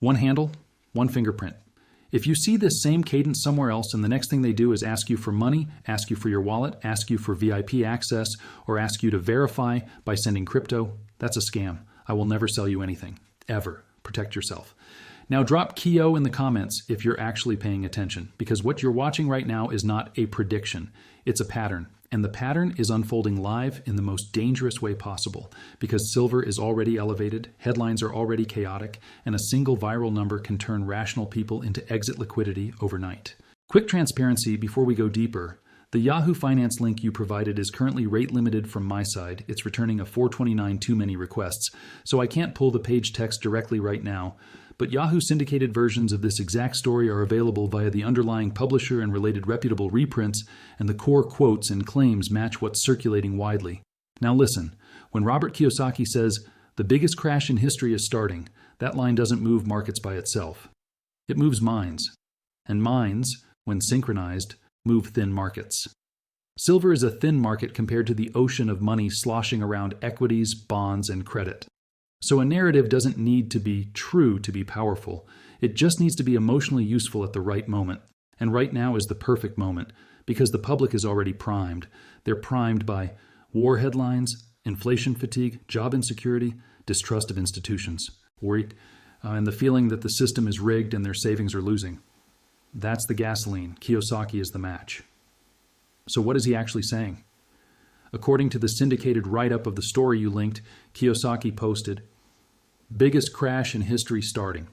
One handle, one fingerprint. If you see this same cadence somewhere else and the next thing they do is ask you for money, ask you for your wallet, ask you for VIP access, or ask you to verify by sending crypto, that's a scam. I will never sell you anything. Ever. Protect yourself. Now drop Kyo in the comments if you're actually paying attention, because what you're watching right now is not a prediction. It's a pattern. And the pattern is unfolding live in the most dangerous way possible, because silver is already elevated, headlines are already chaotic, and a single viral number can turn rational people into exit liquidity overnight. Quick transparency before we go deeper. The Yahoo Finance link you provided is currently rate limited from my side. It's returning a 429 too many requests, so I can't pull the page text directly right now. But Yahoo syndicated versions of this exact story are available via the underlying publisher and related reputable reprints, and the core quotes and claims match what's circulating widely. Now listen, when Robert Kiyosaki says, "The biggest crash in history is starting," that line doesn't move markets by itself. It moves minds. And minds, when synchronized, move thin markets. Silver is a thin market compared to the ocean of money sloshing around equities, bonds, and credit. So a narrative doesn't need to be true to be powerful. It just needs to be emotionally useful at the right moment. And right now is the perfect moment, because the public is already primed. They're primed by war headlines, inflation fatigue, job insecurity, distrust of institutions, worry, and the feeling that the system is rigged and their savings are losing. That's the gasoline. Kiyosaki is the match. So what is he actually saying? According to the syndicated write-up of the story you linked, Kiyosaki posted, "Biggest crash in history starting."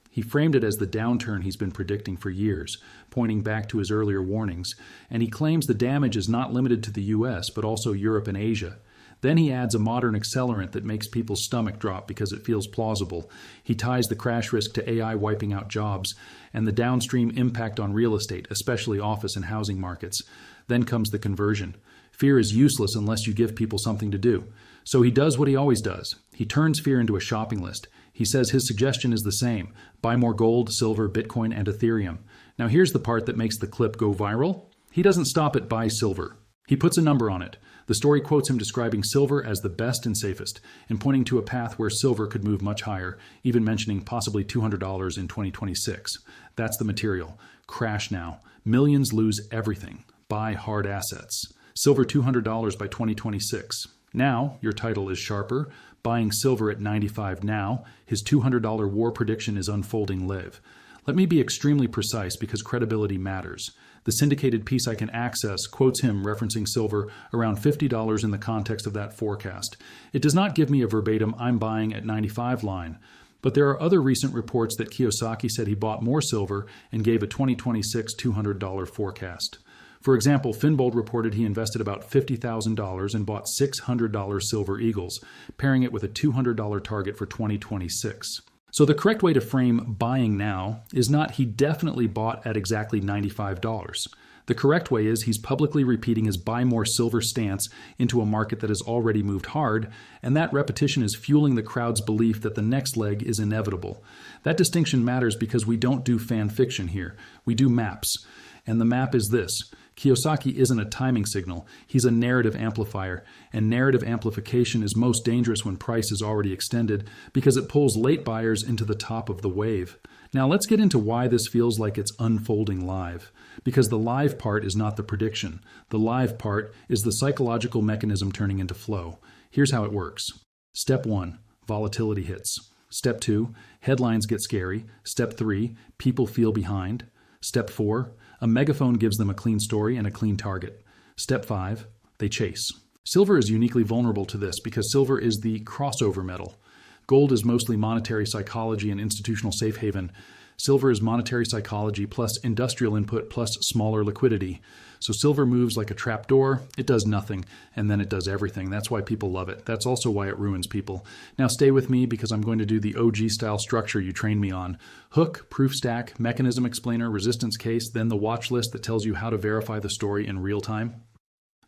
He framed it as the downturn he's been predicting for years, pointing back to his earlier warnings, and he claims the damage is not limited to the US, but also Europe and Asia. Then he adds a modern accelerant that makes people's stomach drop because it feels plausible. He ties the crash risk to AI wiping out jobs and the downstream impact on real estate, especially office and housing markets. Then comes the conversion. Fear is useless unless you give people something to do. So he does what he always does. He turns fear into a shopping list. He says his suggestion is the same. Buy more gold, silver, Bitcoin, and Ethereum. Now here's the part that makes the clip go viral. He doesn't stop at buy silver. He puts a number on it. The story quotes him describing silver as the best and safest, and pointing to a path where silver could move much higher, even mentioning possibly $200 in 2026. That's the material. Crash now. Millions lose everything. Buy hard assets. Silver $200 by 2026. Now, your title is sharper. Buying silver at 95 now. His $200 war prediction is unfolding live. Let me be extremely precise because credibility matters. The syndicated piece I can access quotes him referencing silver around $50 in the context of that forecast. It does not give me a verbatim "I'm buying at 95" line. But there are other recent reports that Kiyosaki said he bought more silver and gave a 2026 $200 forecast. For example, Finbold reported he invested about $50,000 and bought $600 silver eagles, pairing it with a $200 target for 2026. So the correct way to frame buying now is not he definitely bought at exactly $95. The correct way is he's publicly repeating his buy more silver stance into a market that has already moved hard, and that repetition is fueling the crowd's belief that the next leg is inevitable. That distinction matters because we don't do fan fiction here. We do maps. And the map is this. Kiyosaki isn't a timing signal. He's a narrative amplifier. And narrative amplification is most dangerous when price is already extended because it pulls late buyers into the top of the wave. Now let's get into why this feels like it's unfolding live. Because the live part is not the prediction. The live part is the psychological mechanism turning into flow. Here's how it works. Step 1, volatility hits. Step 2, headlines get scary. Step 3, people feel behind. Step 4, a megaphone gives them a clean story and a clean target. Step 5, they chase. Silver is uniquely vulnerable to this because silver is the crossover metal. Gold is mostly monetary psychology and institutional safe haven. Silver is monetary psychology plus industrial input plus smaller liquidity. So silver moves like a trapdoor. It does nothing, and then it does everything. That's why people love it. That's also why it ruins people. Now stay with me because I'm going to do the OG style structure you trained me on. Hook, proof stack, mechanism explainer, resistance case, then the watch list that tells you how to verify the story in real time.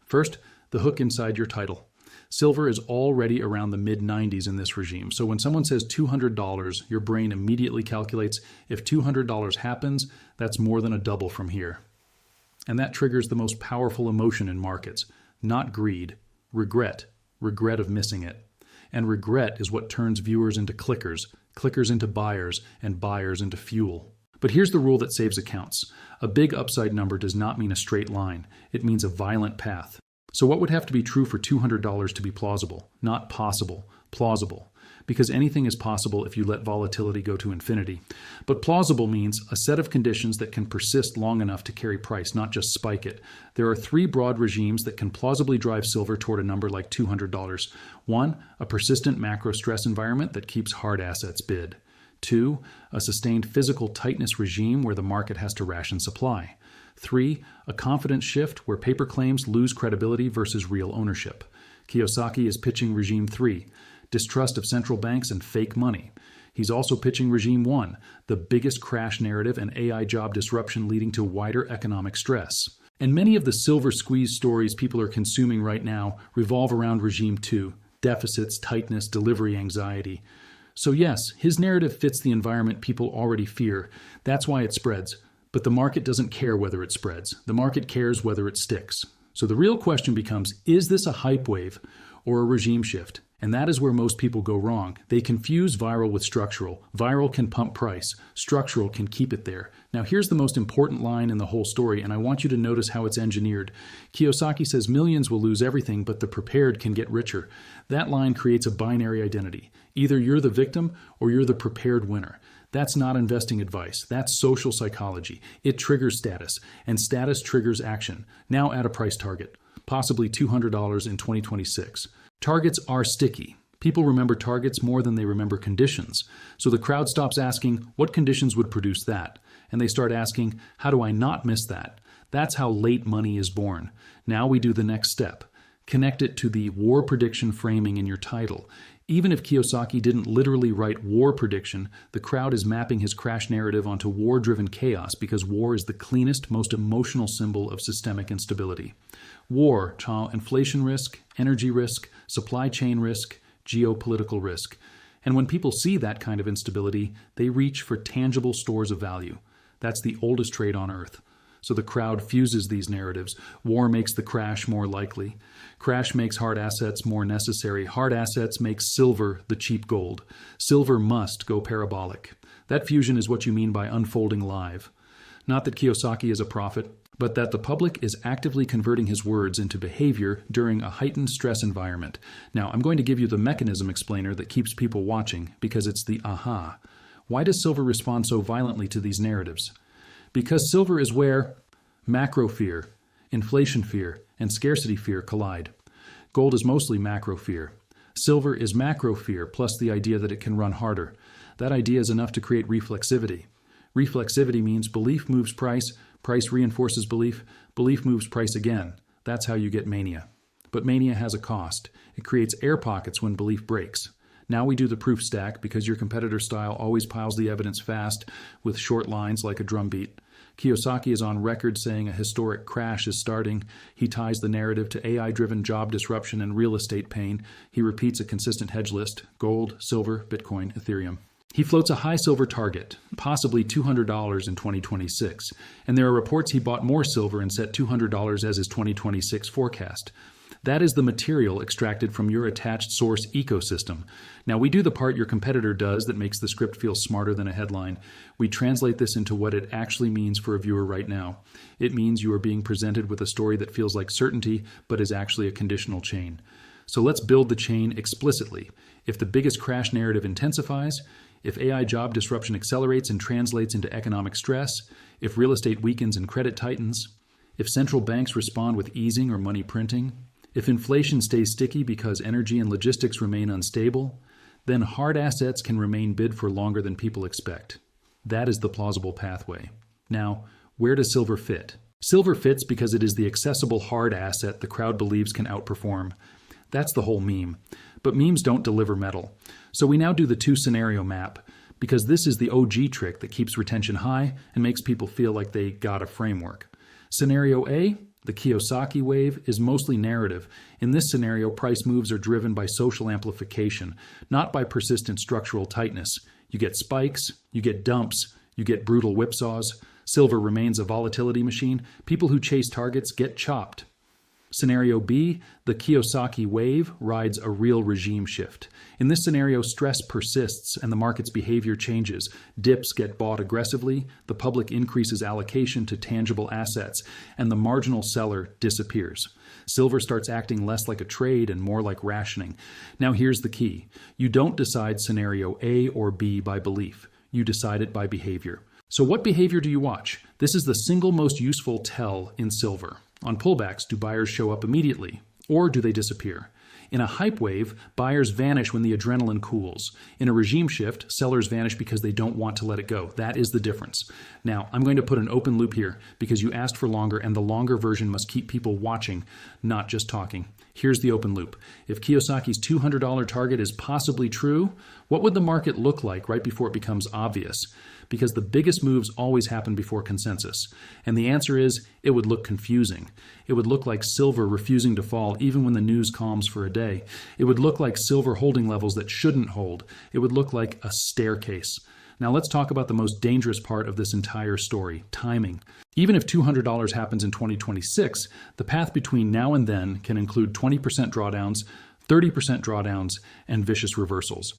First, the hook inside your title. Silver is already around the mid-90s in this regime. So when someone says $200, your brain immediately calculates if $200 happens, that's more than a double from here. And that triggers the most powerful emotion in markets, not greed, regret of missing it. And regret is what turns viewers into clickers. clickers into buyers, and buyers into fuel. But here's the rule that saves accounts. A big upside number does not mean a straight line. It means a violent path. So what would have to be true for $200 to be plausible? Not possible, plausible. Because anything is possible if you let volatility go to infinity. But plausible means a set of conditions that can persist long enough to carry price, not just spike it. There are three broad regimes that can plausibly drive silver toward a number like $200. One, a persistent macro stress environment that keeps hard assets bid. Two, a sustained physical tightness regime where the market has to ration supply. Three, a confidence shift where paper claims lose credibility versus real ownership. Kiyosaki is pitching regime 3, distrust of central banks and fake money. He's also pitching regime 1, the biggest crash narrative and AI job disruption leading to wider economic stress. And many of the silver squeeze stories people are consuming right now revolve around regime 2, deficits, tightness, delivery anxiety. So yes, his narrative fits the environment people already fear. That's why it spreads. But the market doesn't care whether it spreads. The market cares whether it sticks. So the real question becomes, is this a hype wave or a regime shift? And that is where most people go wrong. They confuse viral with structural. Viral can pump price. Structural can keep it there. Now here's the most important line in the whole story, and I want you to notice how it's engineered. Kiyosaki says millions will lose everything, but the prepared can get richer. That line creates a binary identity. Either you're the victim or you're the prepared winner. That's not investing advice. That's social psychology. It triggers status, and status triggers action. Now add a price target, possibly $200 in 2026. Targets are sticky. People remember targets more than they remember conditions. So the crowd stops asking, what conditions would produce that? And they start asking, how do I not miss that? That's how late money is born. Now we do the next step. Connect it to the war prediction framing in your title. Even if Kiyosaki didn't literally write war prediction, the crowd is mapping his crash narrative onto war-driven chaos because war is the cleanest, most emotional symbol of systemic instability. War, inflation risk, energy risk, supply chain risk, geopolitical risk. And when people see that kind of instability, they reach for tangible stores of value. That's the oldest trade on Earth. So the crowd fuses these narratives. War makes the crash more likely. Crash makes hard assets more necessary. Hard assets make silver the cheap gold. Silver must go parabolic. That fusion is what you mean by unfolding live. Not that Kiyosaki is a prophet, but that the public is actively converting his words into behavior during a heightened stress environment. Now, I'm going to give you the mechanism explainer that keeps people watching because it's the aha. Why does silver respond so violently to these narratives? Because silver is where macro fear, inflation fear, and scarcity fear collide. Gold is mostly macro fear. Silver is macro fear plus the idea that it can run harder. That idea is enough to create reflexivity. Reflexivity means belief moves price, price reinforces belief, belief moves price again. That's how you get mania. But mania has a cost. It creates air pockets when belief breaks. Now we do the proof stack because your competitor style always piles the evidence fast with short lines like a drumbeat. Kiyosaki is on record saying a historic crash is starting. He ties the narrative to AI-driven job disruption and real estate pain. He repeats a consistent hedge list: gold, silver, Bitcoin, Ethereum. He floats a high silver target, possibly $200 in 2026. And there are reports he bought more silver and set $200 as his 2026 forecast. That is the material extracted from your attached source ecosystem. Now, we do the part your competitor does that makes the script feel smarter than a headline. We translate this into what it actually means for a viewer right now. It means you are being presented with a story that feels like certainty, but is actually a conditional chain. So let's build the chain explicitly. If the biggest crash narrative intensifies, if AI job disruption accelerates and translates into economic stress, if real estate weakens and credit tightens, if central banks respond with easing or money printing, if inflation stays sticky because energy and logistics remain unstable, then hard assets can remain bid for longer than people expect. That is the plausible pathway. Now, where does silver fit? Silver fits because it is the accessible hard asset the crowd believes can outperform. That's the whole meme. But memes don't deliver metal. So we now do the two-scenario map, because this is the OG trick that keeps retention high and makes people feel like they got a framework. Scenario A, the Kiyosaki wave, is mostly narrative. In this scenario, price moves are driven by social amplification, not by persistent structural tightness. You get spikes, you get dumps, you get brutal whipsaws. Silver remains a volatility machine. People who chase targets get chopped. Scenario B, the Kiyosaki wave rides a real regime shift. In this scenario, stress persists and the market's behavior changes. Dips get bought aggressively, the public increases allocation to tangible assets, and the marginal seller disappears. Silver starts acting less like a trade and more like rationing. Now here's the key. You don't decide scenario A or B by belief. You decide it by behavior. So what behavior do you watch? This is the single most useful tell in silver. On pullbacks, do buyers show up immediately, or do they disappear? In a hype wave, buyers vanish when the adrenaline cools. In a regime shift, sellers vanish because they don't want to let it go. That is the difference. Now, I'm going to put an open loop here because you asked for longer, and the longer version must keep people watching, not just talking. Here's the open loop. If Kiyosaki's $200 target is possibly true, what would the market look like right before it becomes obvious? Because the biggest moves always happen before consensus. And the answer is, it would look confusing. It would look like silver refusing to fall even when the news calms for a day. It would look like silver holding levels that shouldn't hold. It would look like a staircase. Now let's talk about the most dangerous part of this entire story, timing. Even if $200 happens in 2026, the path between now and then can include 20% drawdowns, 30% drawdowns, and vicious reversals.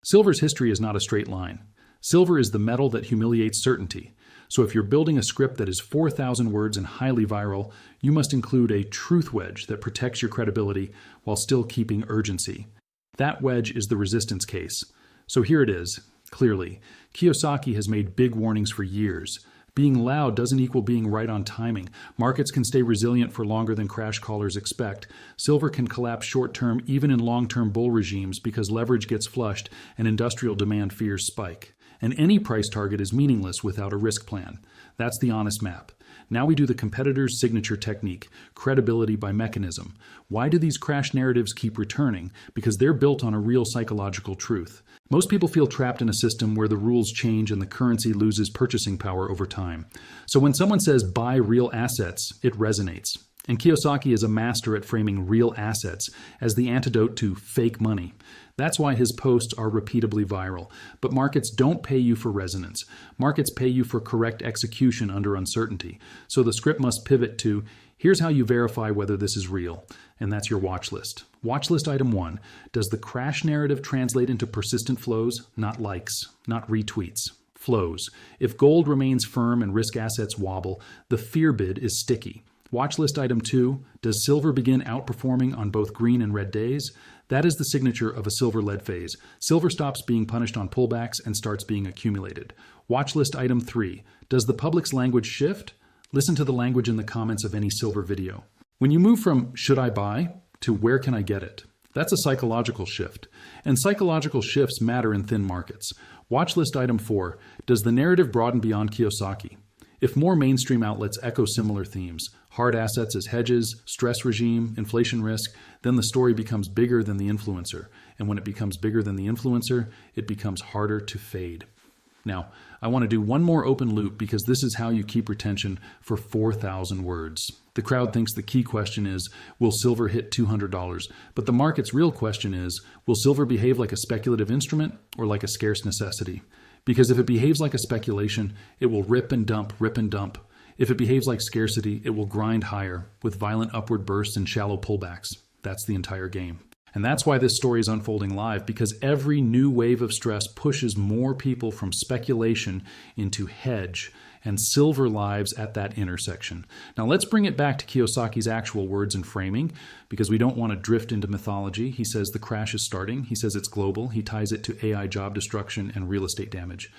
Silver's history is not a straight line. Silver is the metal that humiliates certainty. So if you're building a script that is 4,000 words and highly viral, you must include a truth wedge that protects your credibility while still keeping urgency. That wedge is the resistance case. So here it is, clearly. Kiyosaki has made big warnings for years. Being loud doesn't equal being right on timing. Markets can stay resilient for longer than crash callers expect. Silver can collapse short-term even in long-term bull regimes because leverage gets flushed and industrial demand fears spike. And any price target is meaningless without a risk plan. That's the honest map. Now we do the competitor's signature technique, credibility by mechanism. Why do these crash narratives keep returning? Because they're built on a real psychological truth. Most people feel trapped in a system where the rules change and the currency loses purchasing power over time. So when someone says buy real assets, it resonates. And Kiyosaki is a master at framing real assets as the antidote to fake money. That's why his posts are repeatably viral. But markets don't pay you for resonance. Markets pay you for correct execution under uncertainty. So the script must pivot to, here's how you verify whether this is real. And that's your watch list. Watch list item 1. Does the crash narrative translate into persistent flows? Not likes, not retweets. Flows. If gold remains firm and risk assets wobble, the fear bid is sticky. Watch list item 2, does silver begin outperforming on both green and red days? That is the signature of a silver-led phase. Silver stops being punished on pullbacks and starts being accumulated. Watch list item 3, does the public's language shift? Listen to the language in the comments of any silver video. When you move from should I buy to where can I get it? That's a psychological shift. And psychological shifts matter in thin markets. Watch list item 4, does the narrative broaden beyond Kiyosaki? If more mainstream outlets echo similar themes, hard assets as hedges, stress regime, inflation risk, then the story becomes bigger than the influencer. And when it becomes bigger than the influencer, it becomes harder to fade. Now, I want to do one more open loop because this is how you keep retention for 4,000 words. The crowd thinks the key question is, will silver hit $200? But the market's real question is, will silver behave like a speculative instrument or like a scarce necessity? Because if it behaves like a speculation, it will rip and dump, rip and dump. If it behaves like scarcity, it will grind higher with violent upward bursts and shallow pullbacks. That's the entire game. And that's why this story is unfolding live, because every new wave of stress pushes more people from speculation into hedge, and silver lives at that intersection. Now let's bring it back to Kiyosaki's actual words and framing, because we don't want to drift into mythology. He says the crash is starting. He says it's global. He ties it to AI job destruction and real estate damage.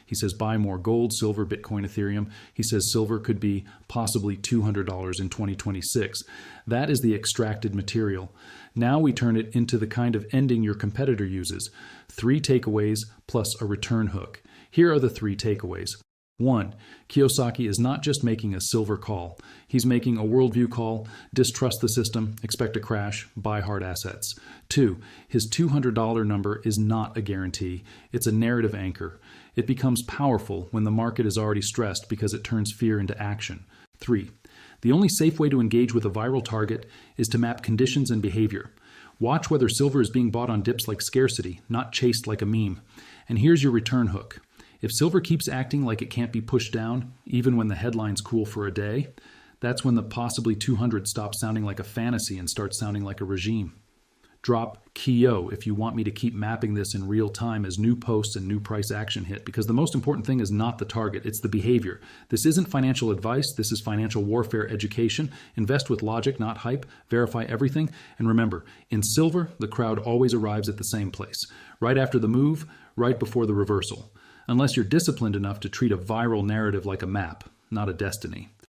He says buy more gold, silver, Bitcoin, Ethereum. He says silver could be possibly $200 in 2026. That is the extracted material. Now we turn it into the kind of ending your competitor uses. 3 takeaways plus a return hook. Here are the 3 takeaways. 1. Kiyosaki is not just making a silver call. He's making a worldview call, distrust the system, expect a crash, buy hard assets. 2. His $200 number is not a guarantee. It's a narrative anchor. It becomes powerful when the market is already stressed because it turns fear into action. 3. The only safe way to engage with a viral target is to map conditions and behavior. Watch whether silver is being bought on dips like scarcity, not chased like a meme. And here's your return hook. If silver keeps acting like it can't be pushed down, even when the headlines cool for a day, That's when the possibly 200 stops sounding like a fantasy and starts sounding like a regime. Drop Kiyo if you want me to keep mapping this in real time as new posts and new price action hit, because the most important thing is not the target, it's the behavior. This isn't financial advice, this is financial warfare education. Invest with logic, not hype. Verify everything. And remember, in silver, the crowd always arrives at the same place. Right after the move, right before the reversal. Unless you're disciplined enough to treat a viral narrative like a map, not a destiny.